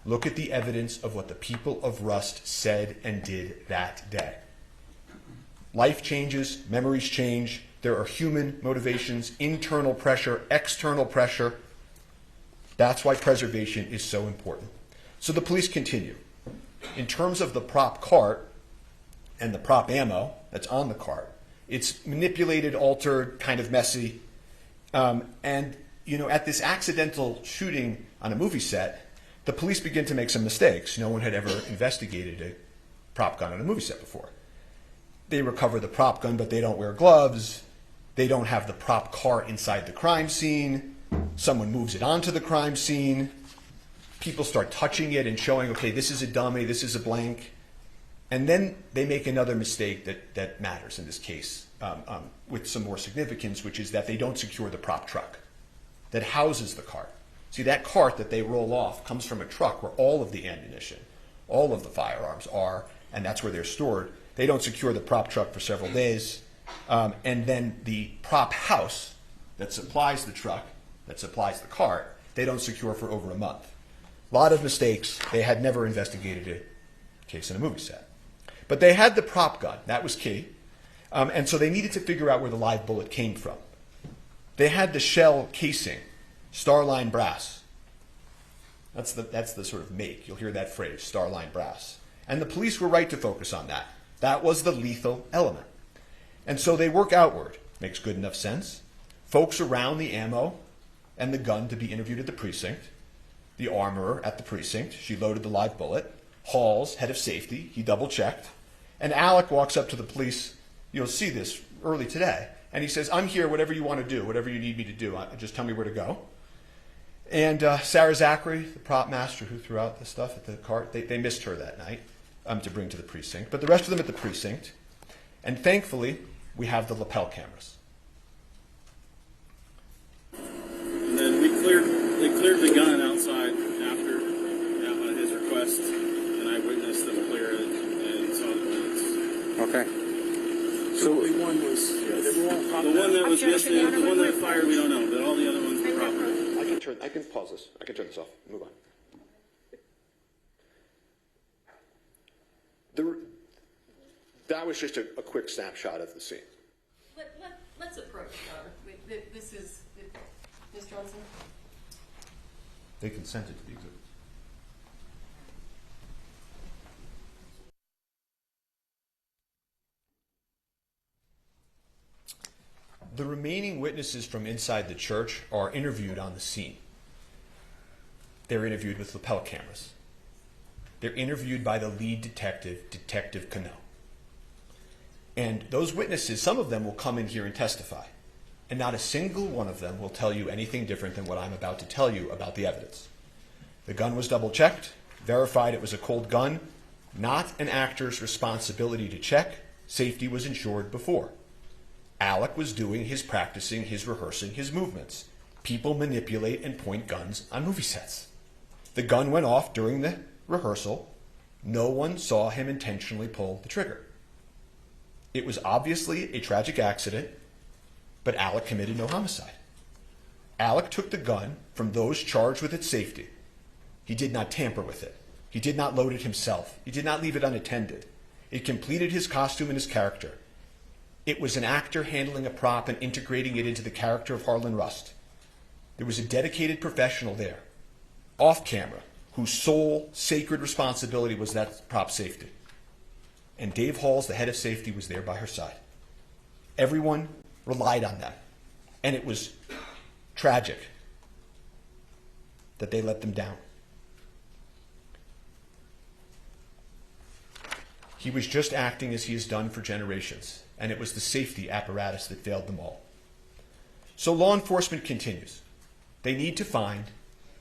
Look at the evidence of what the people of Rust said and did that day. Life changes, memories change, there are human motivations, internal pressure, external pressure. That's why preservation is so important. So the police continue. In terms of the prop cart and the prop ammo that's on the cart, it's manipulated, altered, kind of messy. And at this accidental shooting on a movie set, the police begin to make some mistakes. No one had ever investigated a prop gun on a movie set before. They recover the prop gun, but they don't wear gloves. They don't have the prop car inside the crime scene. Someone moves it onto the crime scene. People start touching it and showing, okay, this is a dummy, this is a blank. And then they make another mistake that matters in this case with some more significance, which is that they don't secure the prop truck that houses the cart. See, that cart that they roll off comes from a truck where all of the ammunition, all of the firearms are, and that's where they're stored. They don't secure the prop truck for several days. And then the prop house that supplies the truck, that supplies the cart, they don't secure for over a month. A lot of mistakes. They had never investigated a case in a movie set. But they had the prop gun. That was key. And so they needed to figure out where the live bullet came from. They had the shell casing, Starline brass. That's the sort of make. You'll hear that phrase, Starline brass. And the police were right to focus on that. That was the lethal element. And so they work outward. Makes good enough sense. Folks around the ammo and the gun to be interviewed at the precinct. The armorer at the precinct. She loaded the live bullet. Halls, head of safety, he double-checked. And Alec walks up to the police. You'll see this early today. And he says, I'm here, whatever you want to do, whatever you need me to do. Just tell me where to go. And Sarah Zachary, the prop master who threw out the stuff at the cart, they missed her that night to bring to the precinct. But the rest of them at the precinct. And thankfully, we have the lapel cameras. And then they cleared the gun outside after on his request, and I witnessed them clear it and saw the bullets. Okay. So the one that was missing, the one that fired, we don't know, but all the other ones were proper. I can pause this. I can turn this off. Move on. That was just a quick snapshot of the scene. Let's approach this is Ms. Johnson. They consented to the exhibit. The remaining witnesses from inside the church are interviewed on the scene. They're interviewed with lapel cameras. They're interviewed by the lead detective, Detective Cano. And those witnesses, some of them will come in here and testify. And not a single one of them will tell you anything different than what I'm about to tell you about the evidence. The gun was double-checked, verified it was a cold gun, not an actor's responsibility to check. Safety was ensured before. Alec was doing his practicing, his rehearsing, his movements. People manipulate and point guns on movie sets. The gun went off during the rehearsal. No one saw him intentionally pull the trigger. It was obviously a tragic accident, but Alec committed no homicide. Alec took the gun from those charged with its safety. He did not tamper with it. He did not load it himself. He did not leave it unattended. It completed his costume and his character. It was an actor handling a prop and integrating it into the character of Harlan Rust. There was a dedicated professional there, off camera, whose sole sacred responsibility was that prop safety. And Dave Halls, the head of safety, was there by her side. Everyone relied on that. And it was tragic that they let them down. He was just acting as he has done for generations, and it was the safety apparatus that failed them all. So law enforcement continues. They need to find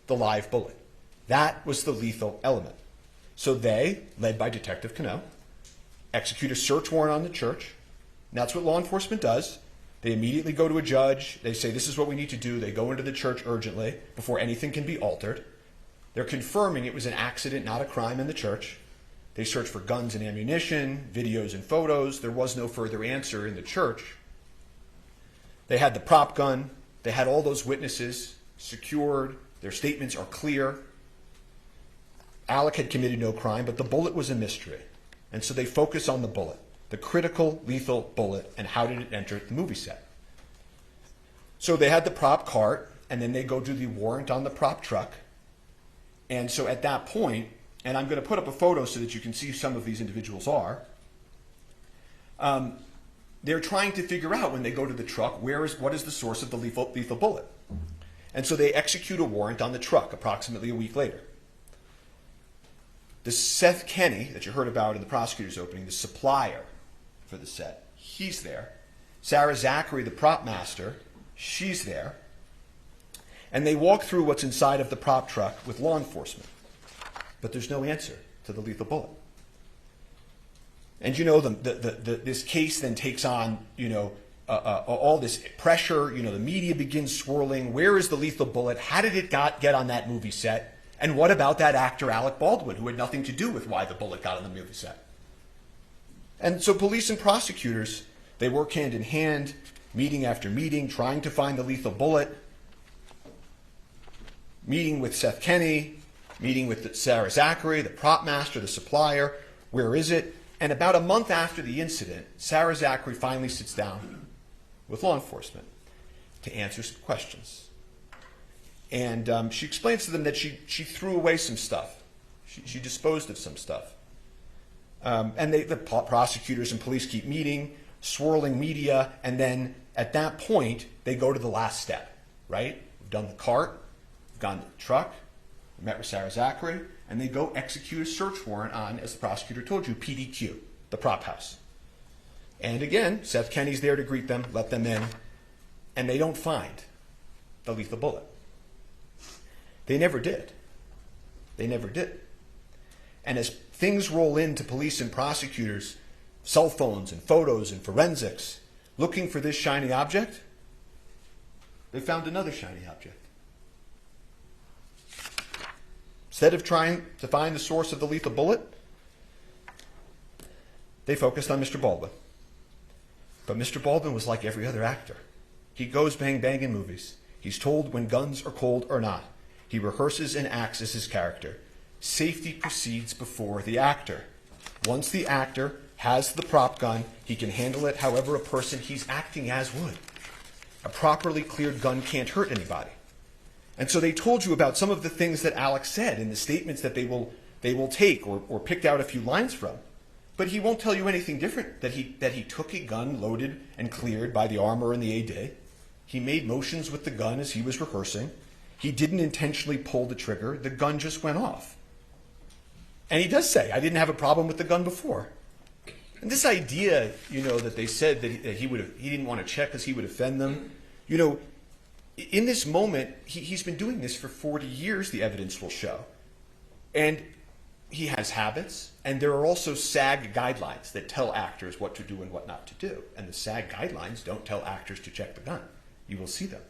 the live bullet. That was the lethal element. So they, led by Detective Cano, execute a search warrant on the church. And that's what law enforcement does. They immediately go to a judge. They say, this is what we need to do. They go into the church urgently before anything can be altered. They're confirming it was an accident, not a crime in the church. They search for guns and ammunition, videos and photos. There was no further answer in the church. They had the prop gun. They had all those witnesses secured. Their statements are clear. Alec had committed no crime, but the bullet was a mystery. And so they focus on the bullet, the critical, lethal bullet, and how did it enter the movie set. So they had the prop cart, and then they go do the warrant on the prop truck. And so at that point, and I'm going to put up a photo so that you can see who some of these individuals are, they're trying to figure out when they go to the truck, what is the source of the lethal bullet. And so they execute a warrant on the truck approximately a week later. The Seth Kenny that you heard about in the prosecutor's opening, the supplier for the set, he's there. Sarah Zachary, the prop master, she's there. And they walk through what's inside of the prop truck with law enforcement. But there's no answer to the lethal bullet. And you know, this case then takes on, all this pressure. The media begins swirling. Where is the lethal bullet? How did it get on that movie set? And what about that actor, Alec Baldwin, who had nothing to do with why the bullet got on the movie set? And so police and prosecutors, they work hand in hand, meeting after meeting, trying to find the lethal bullet, meeting with Seth Kenny, meeting with Sarah Zachary, the prop master, the supplier. Where is it? And about a month after the incident, Sarah Zachary finally sits down with law enforcement to answer some questions. And she explains to them that she threw away some stuff. She disposed of some stuff. And the prosecutors and police keep meeting, swirling media, and then at that point, they go to the last step, right? We've done the cart, we've gone to the truck, we met with Sarah Zachary, and they go execute a search warrant on, as the prosecutor told you, PDQ, the prop house. And again, Seth Kenny's there to greet them, let them in, and they don't find the lethal bullet. They never did. They never did. And as things roll into police and prosecutors, cell phones and photos and forensics, looking for this shiny object, they found another shiny object. Instead of trying to find the source of the lethal bullet, they focused on Mr. Baldwin. But Mr. Baldwin was like every other actor. He goes bang bang in movies. He's told when guns are cold or not. He rehearses and acts as his character. Safety proceeds before the actor. Once the actor has the prop gun, he can handle it however a person he's acting as would. A properly cleared gun can't hurt anybody. And so they told you about some of the things that Alec said in the statements that they will take or picked out a few lines from. But he won't tell you anything different, that he took a gun loaded and cleared by the armor and the AD. He made motions with the gun as he was rehearsing. He didn't intentionally pull the trigger. The gun just went off. And he does say, I didn't have a problem with the gun before. And this idea, that they said that he didn't want to check because he would offend them, in this moment, he's been doing this for 40 years, the evidence will show. And he has habits, and there are also SAG guidelines that tell actors what to do and what not to do. And the SAG guidelines don't tell actors to check the gun. You will see them.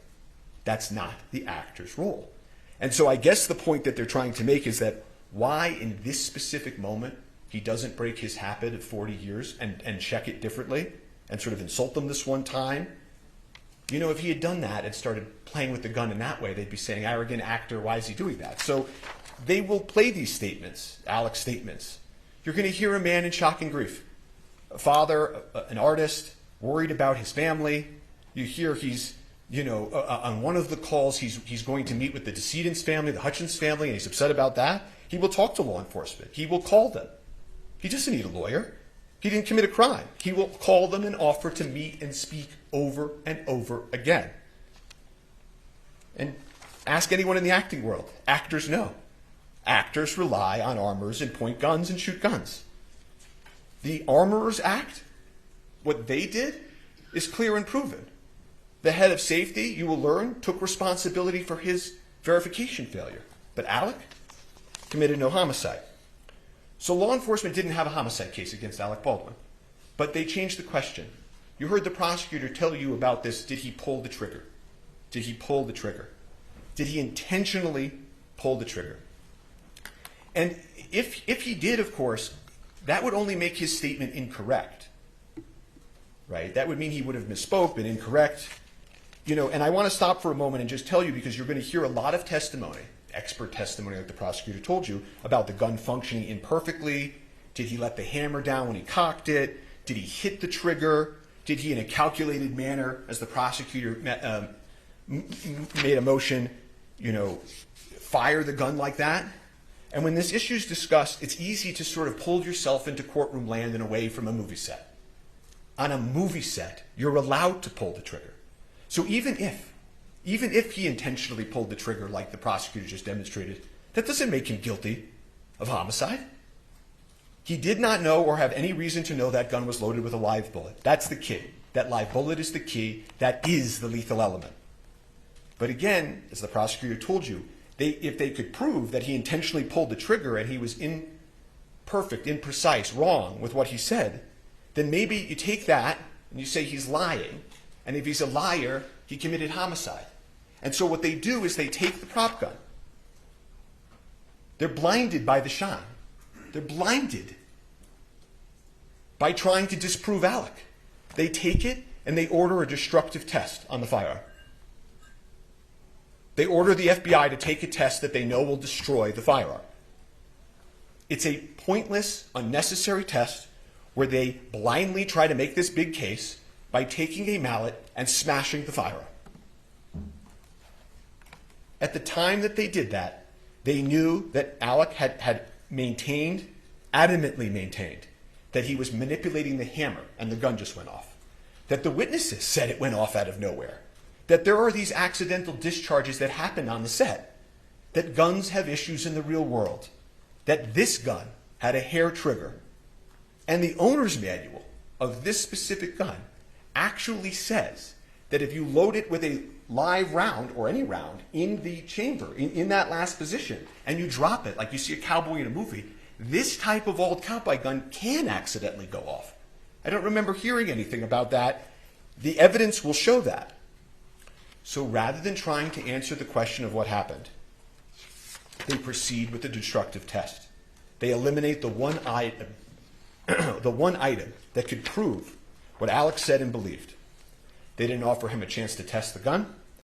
That's not the actor's role. And so I guess the point that they're trying to make is that why in this specific moment he doesn't break his habit of 40 years and check it differently and sort of insult them this one time. If he had done that and started playing with the gun in that way, they'd be saying, arrogant actor, why is he doing that? So they will play these statements, Alec's statements. You're going to hear a man in shock and grief. A father, an artist, worried about his family. You hear he's, on one of the calls, he's going to meet with the decedent's family, the Hutchins family, and he's upset about that. He will talk to law enforcement. He will call them. He doesn't need a lawyer. He didn't commit a crime. He will call them and offer to meet and speak over and over again. And ask anyone in the acting world. Actors know. Actors rely on armorers and point guns and shoot guns. The Armorers Act, what they did, is clear and proven. The head of safety, you will learn, took responsibility for his verification failure. But Alec committed no homicide. So law enforcement didn't have a homicide case against Alec Baldwin. But they changed the question. You heard the prosecutor tell you about this. Did he pull the trigger? Did he pull the trigger? Did he intentionally pull the trigger? And if he did, of course, that would only make his statement incorrect. Right? That would mean he would have misspoke, been incorrect. And I want to stop for a moment and just tell you, because you're going to hear a lot of testimony expert testimony, like the prosecutor told you, about the gun functioning imperfectly. Did he let the hammer down when he cocked it? Did he hit the trigger? Did he, in a calculated manner, as the prosecutor made a motion, fire the gun like that? And when this issue is discussed, it's easy to sort of pull yourself into courtroom land and away from a movie set. On a movie set, you're allowed to pull the trigger. So even if he intentionally pulled the trigger like the prosecutor just demonstrated, that doesn't make him guilty of homicide. He did not know or have any reason to know that gun was loaded with a live bullet. That's the key. That live bullet is the key. That is the lethal element. But again, as the prosecutor told you, if they could prove that he intentionally pulled the trigger and he was imperfect, imprecise, wrong with what he said, then maybe you take that and you say he's lying. And if he's a liar, he committed homicide. And so what they do is they take the prop gun. They're blinded by the shine. They're blinded by trying to disprove Alec. They take it and they order a destructive test on the firearm. They order the FBI to take a test that they know will destroy the firearm. It's a pointless, unnecessary test where they blindly try to make this big case by taking a mallet and smashing the firearm. At the time that they did that, they knew that Alec had adamantly maintained, that he was manipulating the hammer and the gun just went off. That the witnesses said it went off out of nowhere. That there are these accidental discharges that happen on the set. That guns have issues in the real world. That this gun had a hair trigger. And the owner's manual of this specific gun actually says that if you load it with a live round, or any round, in the chamber, in that last position, and you drop it like you see a cowboy in a movie, this type of old cowboy gun can accidentally go off. I don't remember hearing anything about that. The evidence will show that. So rather than trying to answer the question of what happened, they proceed with the destructive test. They eliminate the one item, that could prove what Alec said and believed. They didn't offer him a chance to test the gun.